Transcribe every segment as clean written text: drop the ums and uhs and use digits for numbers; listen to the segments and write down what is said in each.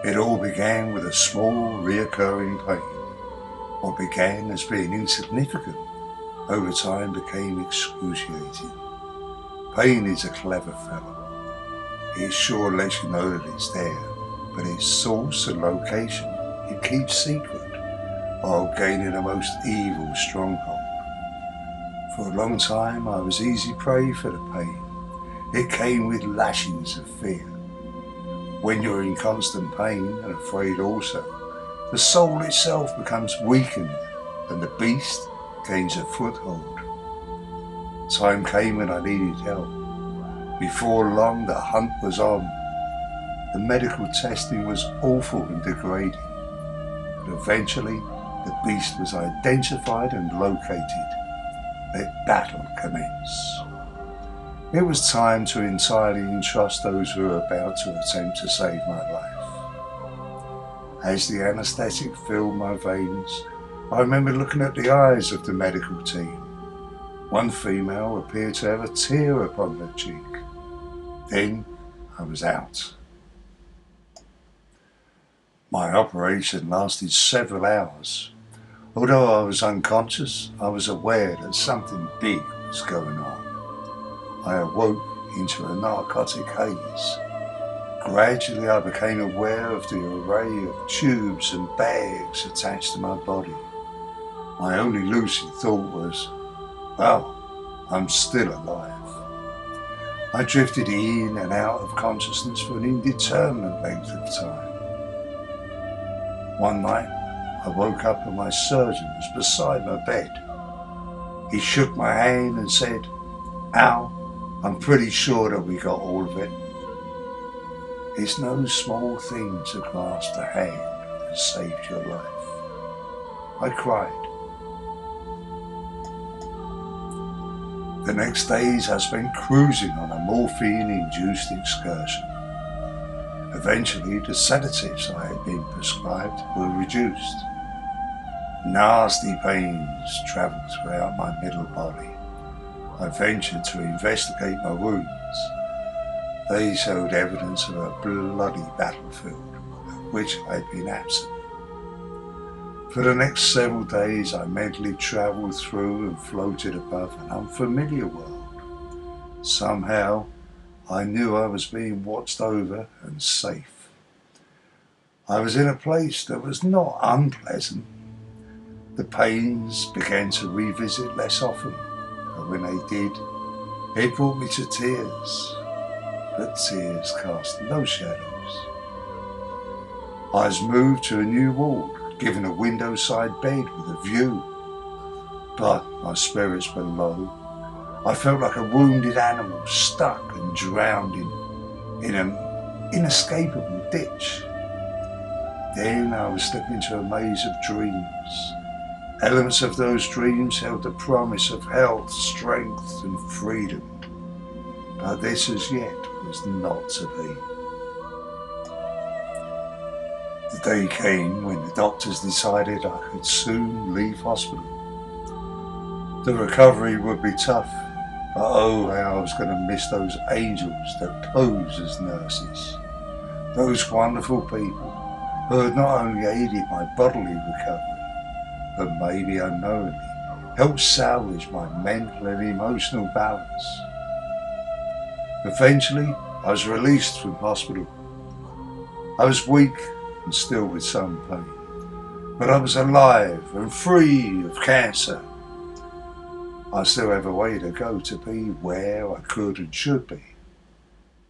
It all began with a small, reoccurring pain. What began as being insignificant, over time became excruciating. Pain is a clever fellow. It sure lets you know that it's there, but its source and location it keeps secret, while gaining a most evil stronghold. For a long time I was easy prey for the pain. It came with lashings of fear. When you're in constant pain and afraid also, the soul itself becomes weakened and the beast gains a foothold. Time came when I needed help. Before long the hunt was on. The medical testing was awful and degrading, but eventually the beast was identified and located. Let battle commence. It was time to entirely entrust those who were about to attempt to save my life. As the anaesthetic filled my veins, I remember looking at the eyes of the medical team. One female appeared to have a tear upon her cheek. Then I was out. My operation lasted several hours. Although I was unconscious, I was aware that something big was going on. I awoke into a narcotic haze. Gradually I became aware of the array of tubes and bags attached to my body. My only lucid thought was, well, I'm still alive. I drifted in and out of consciousness for an indeterminate length of time. One night I woke up and my surgeon was beside my bed. He shook my hand and said, "Al, I'm pretty sure that we got all of it." It's no small thing to grasp the hand that saved your life. I cried. The next days I spent cruising on a morphine-induced excursion. Eventually the sedatives I had been prescribed were reduced. Nasty pains travelled throughout my middle body. I ventured to investigate my wounds. They showed evidence of a bloody battlefield at which I had been absent. For the next several days I mentally travelled through and floated above an unfamiliar world. Somehow I knew I was being watched over and safe. I was in a place that was not unpleasant. The pains began to revisit less often, but when they did, it brought me to tears. But tears cast no shadows. I was moved to a new ward, given a window-side bed with a view. But my spirits were low. I felt like a wounded animal stuck and drowned in an inescapable ditch. Then I was slipped into a maze of dreams. Elements of those dreams held the promise of health, strength and freedom. But this as yet was not to be. The day came when the doctors decided I could soon leave hospital. The recovery would be tough, but oh how I was going to miss those angels that pose as nurses. Those wonderful people who had not only aided my bodily recovery, but maybe unknowingly helped salvage my mental and emotional balance. Eventually, I was released from hospital. I was weak and still with some pain, but I was alive and free of cancer. I still have a way to go to be where I could and should be,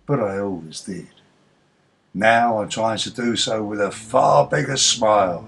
but I always did. Now I'm trying to do so with a far bigger smile